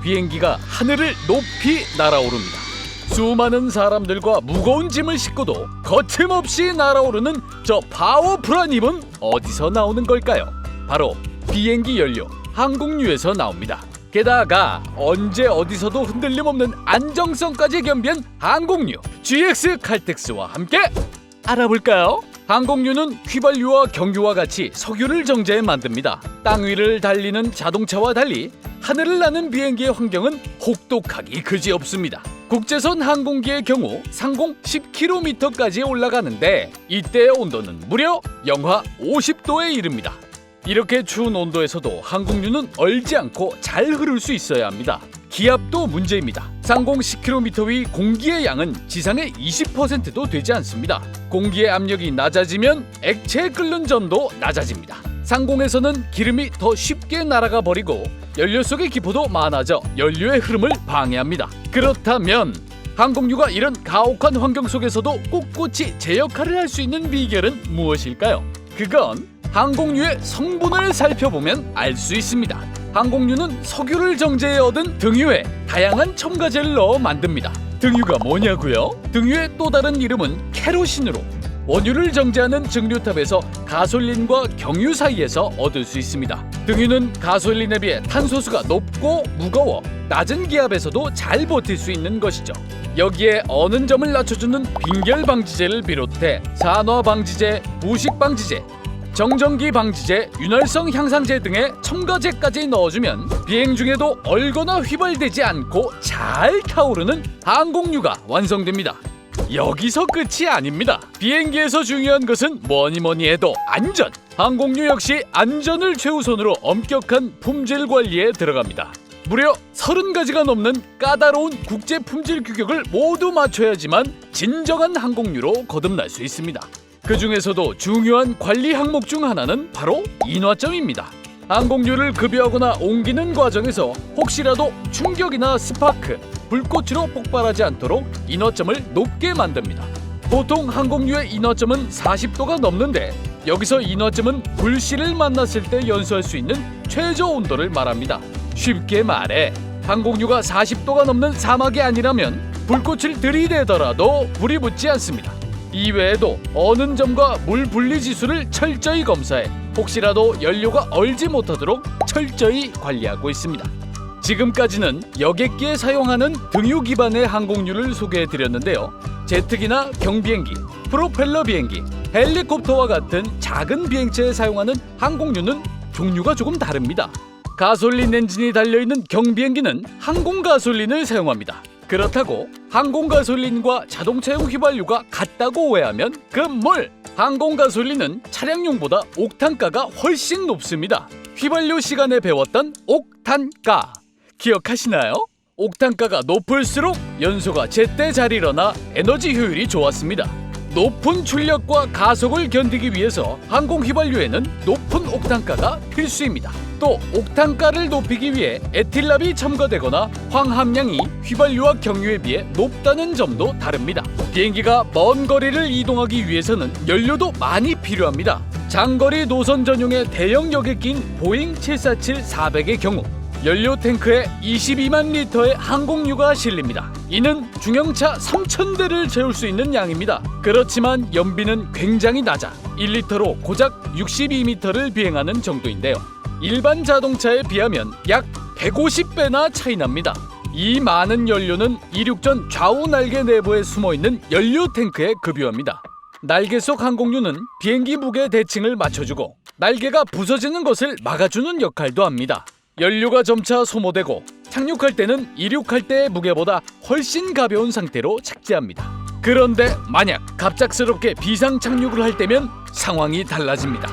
비행기가 하늘을 높이 날아오릅니다. 수많은 사람들과 무거운 짐을 싣고도 거침없이 날아오르는 저 파워풀한 힘은 어디서 나오는 걸까요? 바로 비행기 연료, 항공유에서 나옵니다. 게다가 언제 어디서도 흔들림 없는 안정성까지 겸비한 항공유 GX 칼텍스와 함께 알아볼까요? 항공유는 휘발유와 경유와 같이 석유를 정제해 만듭니다. 땅 위를 달리는 자동차와 달리 하늘을 나는 비행기의 환경은 혹독하기 그지없습니다. 국제선 항공기의 경우 상공 10km까지 올라가는데 이때의 온도는 무려 영하 50도에 이릅니다. 이렇게 추운 온도에서도 항공유는 얼지 않고 잘 흐를 수 있어야 합니다. 기압도 문제입니다. 상공 10km 위 공기의 양은 지상의 20%도 되지 않습니다. 공기의 압력이 낮아지면 액체에 끓는 점도 낮아집니다. 상공에서는 기름이 더 쉽게 날아가 버리고 연료 속의 기포도 많아져 연료의 흐름을 방해합니다. 그렇다면 항공유가 이런 가혹한 환경 속에서도 꿋꿋이 제 역할을 할 수 있는 비결은 무엇일까요? 그건 항공유의 성분을 살펴보면 알 수 있습니다. 항공유는 석유를 정제해 얻은 등유에 다양한 첨가제를 넣어 만듭니다. 등유가 뭐냐고요? 등유의 또 다른 이름은 케로신으로 원유를 정제하는 증류탑에서 가솔린과 경유 사이에서 얻을 수 있습니다. 등유는 가솔린에 비해 탄소수가 높고 무거워 낮은 기압에서도 잘 버틸 수 있는 것이죠. 여기에 어는 점을 낮춰주는 빈결 방지제를 비롯해 산화 방지제, 부식 방지제, 정전기 방지제, 윤활성 향상제 등의 첨가제까지 넣어주면 비행 중에도 얼거나 휘발되지 않고 잘 타오르는 항공유가 완성됩니다. 여기서 끝이 아닙니다. 비행기에서 중요한 것은 뭐니 해도 안전! 항공유 역시 안전을 최우선으로 엄격한 품질 관리에 들어갑니다. 무려 30가지가 넘는 까다로운 국제 품질 규격을 모두 맞춰야지만 진정한 항공유로 거듭날 수 있습니다. 그 중에서도 중요한 관리 항목 중 하나는 바로 인화점입니다. 항공유를 급여하거나 옮기는 과정에서 혹시라도 충격이나 스파크, 불꽃으로 폭발하지 않도록 인화점을 높게 만듭니다. 보통 항공유의 인화점은 40도가 넘는데 여기서 인화점은 불씨를 만났을 때 연소할 수 있는 최저 온도를 말합니다. 쉽게 말해 항공유가 40도가 넘는 사막이 아니라면 불꽃을 들이대더라도 불이 붙지 않습니다. 이외에도 어는 점과 물 분리 지수를 철저히 검사해 혹시라도 연료가 얼지 못하도록 철저히 관리하고 있습니다. 지금까지는 여객기에 사용하는 등유 기반의 항공유를 소개해드렸는데요. 제트기나 경비행기, 프로펠러 비행기, 헬리콥터와 같은 작은 비행체에 사용하는 항공유는 종류가 조금 다릅니다. 가솔린 엔진이 달려있는 경비행기는 항공 가솔린을 사용합니다. 그렇다고 항공 가솔린과 자동차용 휘발유가 같다고 오해하면 금물! 항공 가솔린은 차량용보다 옥탄가가 훨씬 높습니다. 휘발유 시간에 배웠던 옥탄가 기억하시나요? 옥탄가가 높을수록 연소가 제때 잘 일어나 에너지 효율이 좋았습니다. 높은 출력과 가속을 견디기 위해서 항공 휘발유에는 높은 옥탄가가 필수입니다. 또 옥탄가를 높이기 위해 에틸랍이 첨가되거나 황함량이 휘발유와 경유에 비해 높다는 점도 다릅니다. 비행기가 먼 거리를 이동하기 위해서는 연료도 많이 필요합니다. 장거리 노선 전용의 대형 여객기인 보잉 747-400의 경우 연료 탱크에 22만 리터의 항공유가 실립니다. 이는 중형차 3,000대를 채울 수 있는 양입니다. 그렇지만 연비는 굉장히 낮아 1리터로 고작 62m를 비행하는 정도인데요. 일반 자동차에 비하면 약 150배나 차이 납니다. 이 많은 연료는 이륙전 좌우 날개 내부에 숨어있는 연료 탱크에 급유합니다. 날개 속 항공유는 비행기 무게 대칭을 맞춰주고 날개가 부서지는 것을 막아주는 역할도 합니다. 연료가 점차 소모되고 착륙할 때는 이륙할 때의 무게보다 훨씬 가벼운 상태로 착지합니다. 그런데 만약 갑작스럽게 비상 착륙을 할 때면 상황이 달라집니다.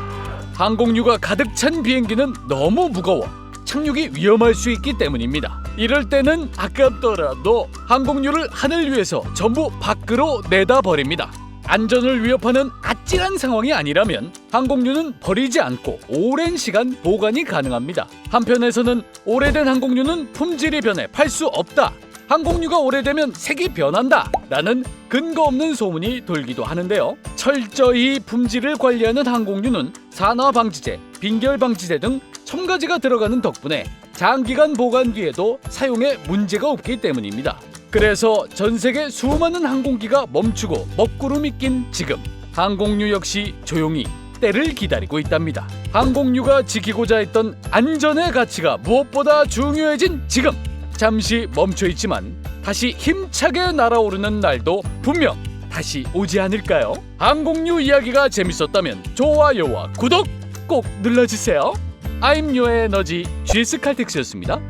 항공유가 가득 찬 비행기는 너무 무거워 착륙이 위험할 수 있기 때문입니다. 이럴 때는 아깝더라도 항공유를 하늘 위에서 전부 밖으로 내다 버립니다. 안전을 위협하는 아찔한 상황이 아니라면 항공유는 버리지 않고 오랜 시간 보관이 가능합니다. 한편에서는 오래된 항공유는 품질이 변해 팔 수 없다. 항공유가 오래되면 색이 변한다 라는 근거 없는 소문이 돌기도 하는데요. 철저히 품질을 관리하는 항공유는 산화 방지제, 빈결 방지제 등 첨가제가 들어가는 덕분에 장기간 보관 뒤에도 사용에 문제가 없기 때문입니다. 그래서 전 세계 수많은 항공기가 멈추고 먹구름이 낀 지금 항공유 역시 조용히 때를 기다리고 있답니다. 항공유가 지키고자 했던 안전의 가치가 무엇보다 중요해진 지금 잠시 멈춰 있지만 다시 힘차게 날아오르는 날도 분명 다시 오지 않을까요? 항공유 이야기가 재밌었다면 좋아요와 구독 꼭 눌러주세요. I'm your energy GS 칼텍스였습니다.